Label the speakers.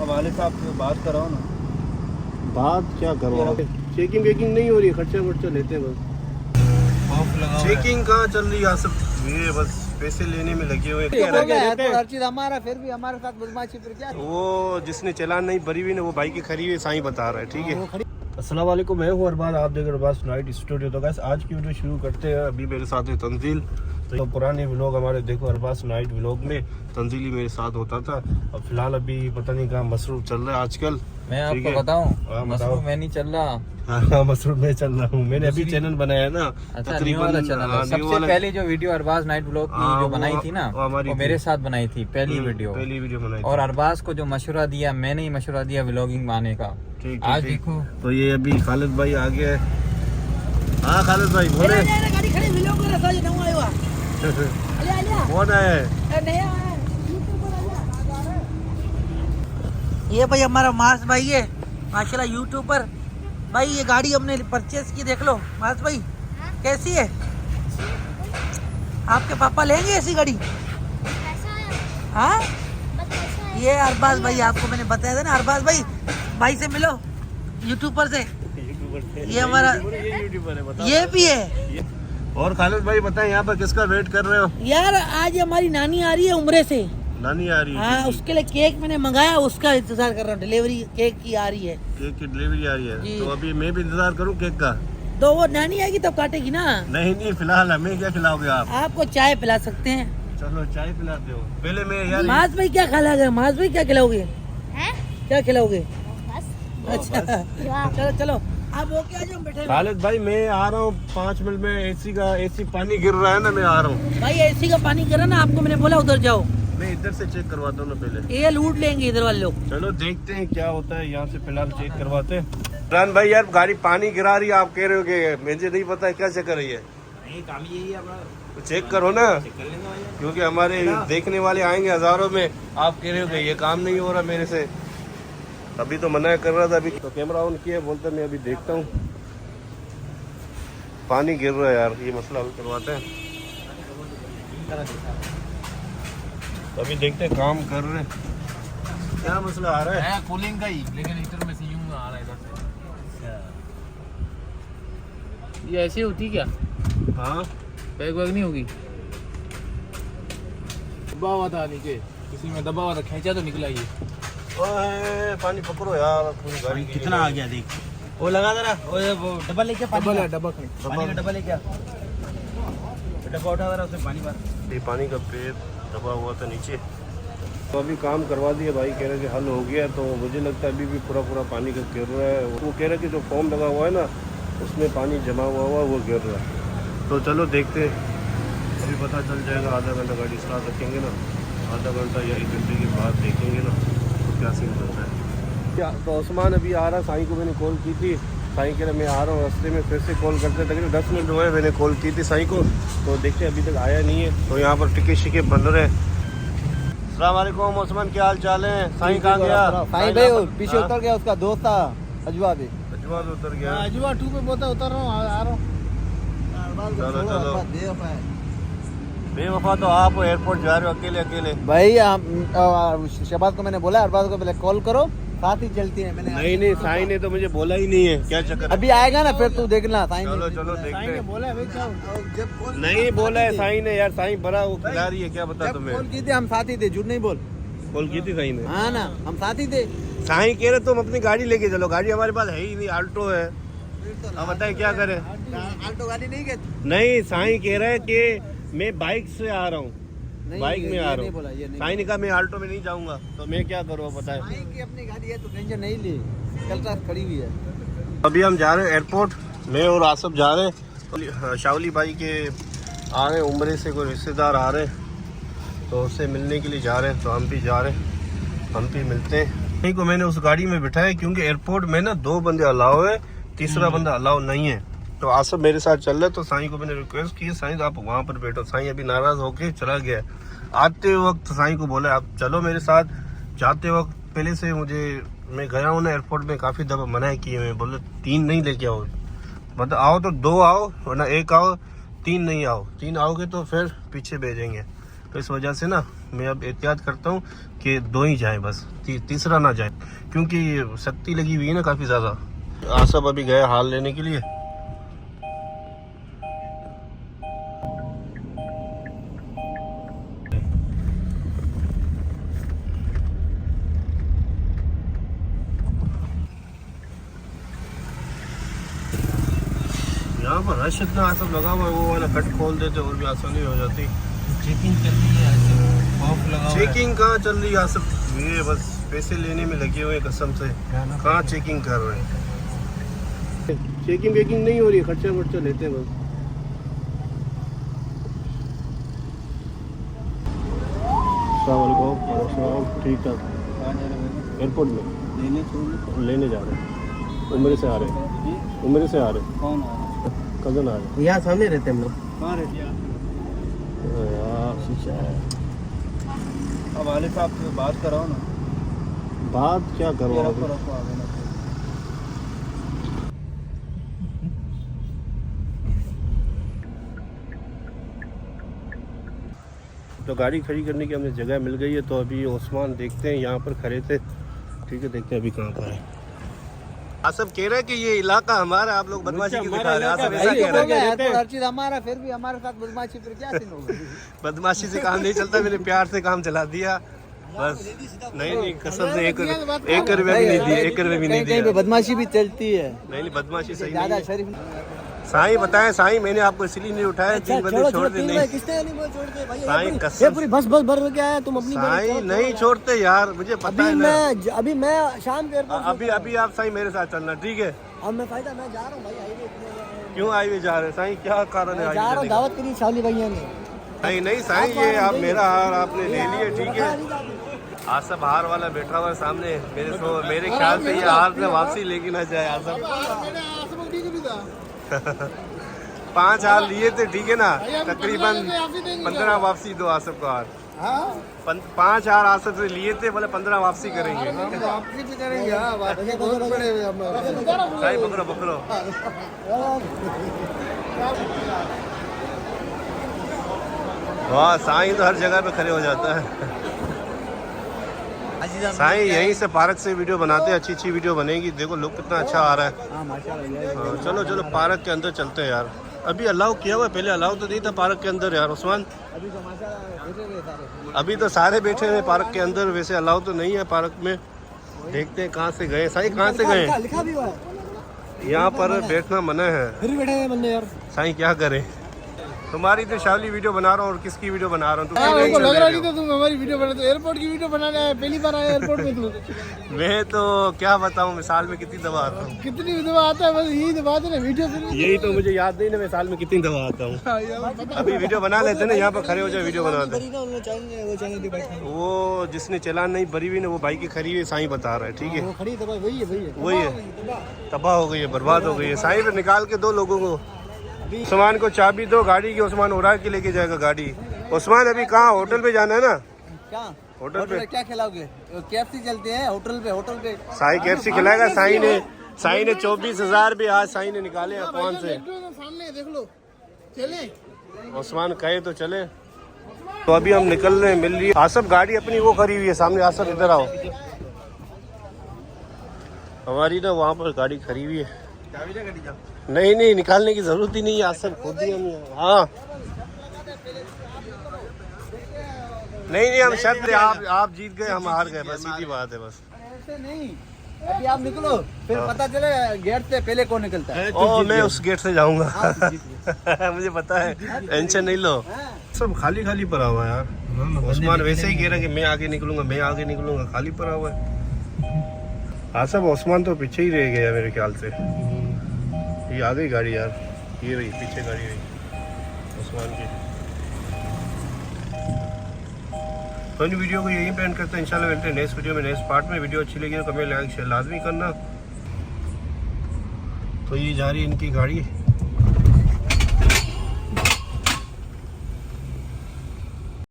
Speaker 1: वाले साहब से बात कराओ ना।
Speaker 2: बात क्या करो, चेकिंग वेकिंग नहीं हो रही है, खर्चा लेते हैं बस। चेकिंग कहाँ चल रही है सब, ये बस पैसे लेने में लगे हुए हैं।
Speaker 1: हर चीज हमारा, फिर भी हमारे साथ बदमाशी फिर क्या।
Speaker 2: वो जिसने चलान नहीं भरी हुई ना, वो भाई की खरी हुई साईं बता रहा है। ठीक है, अस्सलाम वालेकुम, मैं हूँ अरबाज, आप देख रहे हो अरबाज नाइट स्टूडियो। तो गाइस आज की वीडियो शुरू करते हैं। अभी मेरे साथ है तंजील। तो पुराने व्लॉग हमारे देखो, अरबाज नाइट व्लॉग में तंजील ही मेरे साथ होता था। अब फिलहाल अभी पता नहीं कहाँ मसरूफ चल रहा है आजकल।
Speaker 3: मैं आपको बताऊं, मसरूफ मैं नहीं चल रहा।
Speaker 2: हाँ, मसरूफ में चल रहा हूँ। मैंने अभी चैनल बनाया ना,
Speaker 3: अच्छा, तकरीबन सबसे पहले जो वीडियो अरबाज नाइट व्लॉग की जो बनाई थी ना, वो मेरे साथ बनाई थी पहली वीडियो बनाई। और अरबाज को जो मशवरा दिया, मैंने ही मशवरा दिया व्लॉगिंग बनाने का। आज देखो,
Speaker 2: तो ये अभी खालिद भाई आ गए। हाँ खालिद भाई बोले। कौन आया है?
Speaker 4: ये भाई हमारा मास भाई है, माशाल्लाह यूट्यूबर भाई। ये गाड़ी हमने परचेस की, देख लो मास भाई कैसी है। आपके पापा लेंगे ऐसी गाड़ी? हाँ, ये अरबाज भाई, आपको मैंने बताया था ना, अरबाज भाई से मिलो, यूट्यूबर से। ये हमारा ये भी है।
Speaker 2: और खालिद भाई बताएं, यहाँ पर किसका वेट कर रहे हो?
Speaker 4: यार आज हमारी नानी आ रही है उम्रे से।
Speaker 2: नानी आ रही है?
Speaker 4: हाँ, उसके लिए केक मैंने मंगाया, उसका इंतजार कर रहा हूँ। डिलीवरी केक की आ रही है।
Speaker 2: केक की डिलीवरी आ रही है, तो अभी मैं भी इंतजार करूँ केक का?
Speaker 4: तो वो नानी आएगी तब काटेगी ना।
Speaker 2: नहीं, फिलहाल हमें क्या खिलाओगे आप?
Speaker 4: आपको चाय पिला सकते हैं।
Speaker 2: चलो चाय पिलाते हो। पहले मैं यार
Speaker 4: मास भाई क्या खिलाओगे? मास भाई क्या खिलाओगे? क्या खिलाओगे? अच्छा चलो आप ओके आ जाओ, बैठे।
Speaker 2: खालिद भाई मैं आ रहा हूँ 5 मिनट में। एसी पानी गिर रहा है ना, मैं आ रहा हूँ।
Speaker 4: भाई एसी का पानी गिरा ना, आपको मैंने बोला उधर जाओ।
Speaker 2: मैं इधर से चेक करवाता हूँ ना पहले।
Speaker 4: ये लूट लेंगे इधर वाले लोग।
Speaker 2: चलो देखते हैं क्या होता है, यहाँ से फिलहाल चेक करवाते हैं। इमरान भाई यार गाड़ी पानी गिरा रही है, आप कह रहे हो कि मुझे नहीं पता है क्या चेक कर रही है।
Speaker 1: काम यही है,
Speaker 2: तो चेक करो ना, क्योंकि हमारे देखने वाले आएंगे हजारों में। आप कह रहे हो कि ये काम नहीं हो रहा मेरे से। अभी तो मना कर रहा था, अभी तो कैमरा ऑन किया, बोलता मैं अभी देखता हूँ। पानी गिर रहा है यार, ये मसला हल करवाते हैं। तो अभी देखते हैं, काम कर रहे हैं। क्या मसला आ रहा है?
Speaker 1: कूलिंग का ही, लेकिन हीटर में से यूं आ रहा है इधर से। ये ऐसी होती क्या?
Speaker 2: हाँ,
Speaker 1: बैग वैग नहीं होगी? दबा हुआ था नीचे, किसी में दबा हुआ था, खींचा तो निकला ये।
Speaker 2: ओए पानी पकड़ो यार, पूरी गाड़ी
Speaker 1: कितना आ गया देख।
Speaker 4: वो लगा जरा, वो डब्बा लेके
Speaker 1: डबल
Speaker 4: पानी
Speaker 1: है, डबल
Speaker 4: का डब्बा लेके आ। डब्बा उठा जरा, उसमें पानी भर।
Speaker 2: ये पानी का पेट दबा हुआ था नीचे। तो अभी काम करवा दिया भाई, कह रहे कि हल हो गया। तो मुझे लगता है अभी भी पूरा पानी का गिर रहा है। वो कह रहे कि जो फॉर्म लगा हुआ है ना, उसमें पानी जमा हुआ वो गिर रहा है। तो चलो देखते हैं, अभी पता चल जाएगा। आधा घंटा गाड़ी स्टार्ट रखेंगे ना, आधा घंटा या 1 घंटे के बाद देखेंगे ना तो क्या सीन बनता है। क्या तो उस्मान अभी आ रहा, साईं को मैंने कॉल की थी। साईं कह रहा मैं आ रहा हूँ, रास्ते में फिर से कॉल करते थे। 10 मिनट हुए मैंने कॉल की थी साईं को, तो देखते अभी तक आया नहीं है। तो यहाँ पर टिके शिके बन रहे हैं। अस्सलाम वालेकुम उस्मान, क्या हाल चाल है? साईं कहाँ गया?
Speaker 1: साईं भाई पीछे उतर गया, उसका दोस्त था अजवा भी।
Speaker 2: अजवा तो उतर गया।
Speaker 1: अजवा 2 पे बोलता उतर रहा हूँ, आ रहा हूँ।
Speaker 2: चलो बेवफा तो आप एयरपोर्ट जा रहे हो अकेले।
Speaker 1: भाई शहबाज को मैंने बोला अरबाज को पहले कॉल करो, साथ ही चलती है। मैंने
Speaker 2: नहीं, साईं ने तो मुझे बोला ही नहीं है। क्या चक्कर?
Speaker 1: अभी आएगा ना, फिर तू देखना। साईं
Speaker 2: चलो देखते हैं।
Speaker 1: बोला
Speaker 2: नहीं बोला है साईं ने यार, साईं बड़ा वो खिला रही है, क्या बता तुम्हें।
Speaker 1: कॉल की थी, हम साथ ही थे, झूठ नहीं बोल।
Speaker 2: कॉल की थी साईं ने?
Speaker 1: हाँ ना, हम साथ ही थे।
Speaker 2: साईं कह रहे तुम अपनी गाड़ी लेके चलो। गाड़ी हमारे पास है ही नहीं, आल्टो है। अब बताए क्या करें?
Speaker 1: आल्टो गाड़ी नहीं गए?
Speaker 2: नहीं, साईं कह रहा है कि मैं बाइक से आ रहा हूँ, बाइक में आ रहा हूँ। साईं ने कहा मैं आल्टो में नहीं जाऊंगा, तो मैं क्या करूँ बताए।
Speaker 1: साईं की अपनी गाड़ी है तो टेंशन नहीं ली, कल रात खड़ी हुई है।
Speaker 2: अभी हम जा रहे हैं एयरपोर्ट, मैं और आसफ जा रहे हैं। शावली भाई के आ रहे हैं, उम्रे से कोई रिश्तेदार आ रहे हैं, तो उससे मिलने के लिए जा रहे हैं। तो हम भी जा रहे हैं, हम भी मिलते हैं। साईं को मैंने उस गाड़ी में बिठाया, क्योंकि एयरपोर्ट में ना 2 बंदे अलाउ है, तीसरा बंदा अलाउ नहीं है। तो आसफ मेरे साथ चल रहा है। तो साईं को मैंने रिक्वेस्ट की, साईं आप वहाँ पर बैठो। साईं अभी नाराज होके चला गया। आते वक्त साईं को बोला आप चलो मेरे साथ। जाते वक्त पहले से मैं गया हूँ ना एयरपोर्ट में, काफ़ी दफ़ा मना किए हुए, बोले 3 नहीं लेके आओ, मतलब आओ तो 2 आओ, वरना 1 आओ, 3 नहीं आओ। 3 आओगे तो फिर पीछे भेजेंगे। तो इस वजह से ना मैं अब एहतियात करता हूँ कि 2 ही जाएं बस, तीसरा ना जाए, क्योंकि सख्ती लगी हुई है ना काफ़ी ज़्यादा। आसफ अभी गए हाल लेने के लिए। यहाँ पर रश इतना आसफ लगा हुआ है, वो वाला कट खोल देते और भी आसानी हो जाती।
Speaker 3: चेकिंग चल रही है, खौफ लगा हुआ है।
Speaker 2: चेकिंग कहाँ चल रही है आसफ, ये बस पैसे लेने में लगे हुए हैं कसम से। कहाँ चेकिंग कर रहे हैं, चेकिंग वेकिंग नहीं हो रही है, खर्चा वर्चा लेते हैं बस। ठीक है, एयरपोर्ट में लेने जा रहे हैं, उम्र से आ रहे हैं, उम्र से आ रहे हैं।
Speaker 1: कौन आ रहा है?
Speaker 2: कजन आ रहे हैं,
Speaker 3: यहाँ सामने रहते हम लोग।
Speaker 1: कहाँ रहते हैं?
Speaker 2: यार शीशा है।
Speaker 1: अब वाले साहब से बात कराओ ना।
Speaker 2: बात क्या करो, तो गाड़ी खड़ी करने की हमें जगह मिल गई है। तो अभी ओस्मान देखते हैं, यहाँ पर खड़े थे, ठीक है, देखते हैं अभी कहाँ पर है। आसफ कह रहे हैं कि ये इलाका हमारा, आप लोग बदमाशी की दिखा रहे हैं। आसफ ऐसा कह रहा है,
Speaker 1: हर चीज हमारा, फिर भी हमारे साथ बदमाशी, फिर क्या सीन होगा?
Speaker 2: बदमाशी से काम नहीं चलता, मैंने प्यार से काम चला दिया बस। नहीं कसम से 1 रुपया भी नहीं दिया, 1 रुपया भी नहीं दिया।
Speaker 1: बदमाशी भी चलती है।
Speaker 2: नहीं बदमाशी सही
Speaker 1: ज्यादा
Speaker 2: नहीं है।
Speaker 1: शरीफ
Speaker 2: साईं बताएं, साईं मैंने आपको इसलिए नहीं उठाया, 3 बंदे छोड़ दे। नहीं साईं कसम,
Speaker 1: पूरी बस भर के आया तुम अपनी।
Speaker 2: साईं नहीं छोड़ते यार, मुझे पता है ना।
Speaker 1: अभी मैं शाम के
Speaker 2: अभी आप साईं मेरे साथ चलना, ठीक है?
Speaker 1: अब मैं फायदा मैं जा रहा हूँ भाई, हाईवे
Speaker 2: क्यों हाईवे जा रहे हैं साईं, क्या कारण है?
Speaker 1: जा रहा हूँ दावत के लिए शाली भैया ने।
Speaker 2: नहीं साईं, ये आप मेरा हार आपने ले लिया, ठीक है? आसफ हार वाला बैठा हुआ है सामने, मेरे ख्याल से ये हार से वापसी लेके ना जाए आसफ। 5 हार लिए थे, ठीक है ना? तकरीबन 15 वापसी दो आसफ को हार। 5 हार आसफ से लिए थे, बोले 15 वापसी करेंगे।
Speaker 1: वापसी भी करेंगे।
Speaker 2: साईं पकड़ो वाह, साईं तो हर जगह पे खड़े हो जाता है। साईं यहीं से पार्क से वीडियो बनाते हैं, अच्छी वीडियो बनेगी। देखो लुक कितना अच्छा आ रहा है। हाँ, चलो पार्क के अंदर चलते हैं यार। अभी अलाउ किया हुआ है, पहले अलाउ तो नहीं था पार्क के अंदर यार उस्मान। अभी तो सारे बैठे हैं पार्क के अंदर, वैसे अलाउ तो नहीं है पार्क में। देखते हैं कहाँ से गए साईं, कहाँ से गए? यहाँ पर बैठना मना है,
Speaker 1: फिर बैठे हैं बंदे यार।
Speaker 2: साईं क्या करें? तुम्हारी तो शावली वीडियो बना रहा हूँ, और किसकी वीडियो बना रहा हूँ?
Speaker 1: लग रहा नहीं था तुम हमारी वीडियो बनाते, एयरपोर्ट की वीडियो बनाने आए, पहली बार आए एयरपोर्ट में तुम।
Speaker 2: मैं तो क्या बताऊँ, मैं साल में कितनी दफा आता हूँ?
Speaker 1: कितनी दफा आता है, बस यही तो बात है ना, वीडियो
Speaker 2: यही तो मुझे याद नहीं ना, मैं साल में कितनी दफा आता हूँ। अभी वीडियो बना लेते ना, यहाँ पर खड़े हो जाए वीडियो बनाते। वो जिसने चलान नहीं भरी हुई ना, वो भाई की खरी हुई, साईं बता रहा है, ठीक है? वही है, तबाह हो गई है, बर्बाद हो गई है। साईं पे निकाल के 2 लोगों को। उस्मान को चाबी दो गाड़ी की, उस्मान उड़ा के लेके जाएगा गाड़ी। उस्मान अभी कहाँ, होटल पे जाना है ना?
Speaker 1: क्या
Speaker 2: होटल पे
Speaker 1: क्या खिलाओगे? KFC चलते हैं होटल पे।
Speaker 2: साईं KFC खिलाएगा। साईं ने 24,000 भी आज साईं ने निकाले हैं अकाउंट से।
Speaker 1: सामने देख लो, चले
Speaker 2: उस्मान कहे तो चले। तो अभी हम निकल रहे हैं, मिल रही है आसफ गाड़ी अपनी, वो खड़ी हुई है सामने। आसफ इधर आओ, हमारी ना वहाँ पर गाड़ी खड़ी हुई है। नहीं निकालने की जरूरत ही नहीं है, आसफ खुद ही हम। हाँ नहीं हम शर्त थे, आप जीत गए, हम हार गए, बस सीधी बात है। बस
Speaker 1: ऐसे नहीं, अभी आप निकलो, फिर पता चले गेट से पहले कौन निकलता है।
Speaker 2: ओ मैं उस गेट से जाऊंगा। मुझे पता है, टेंशन नहीं लो। सब खाली पड़ा हुआ है यार। उस्मान वैसे ही कह रहा है कि मैं आगे निकलूंगा, खाली पड़ा हुआ है। आसफ उस्मान तो पीछे ही रह गया मेरे ख्याल से। ये आ गई गाड़ी यार, ये रही पीछे गाड़ी रही उस्मान की। तो इन वीडियो को यही पेंट करते हैं, इंशाल्लाह मिलते हैं नेक्स्ट वीडियो में, नेक्स्ट पार्ट में। वीडियो अच्छी लगी तो कमेंट लाइक शेयर लाजमी करना। तो ये जा रही है इनकी गाड़ी।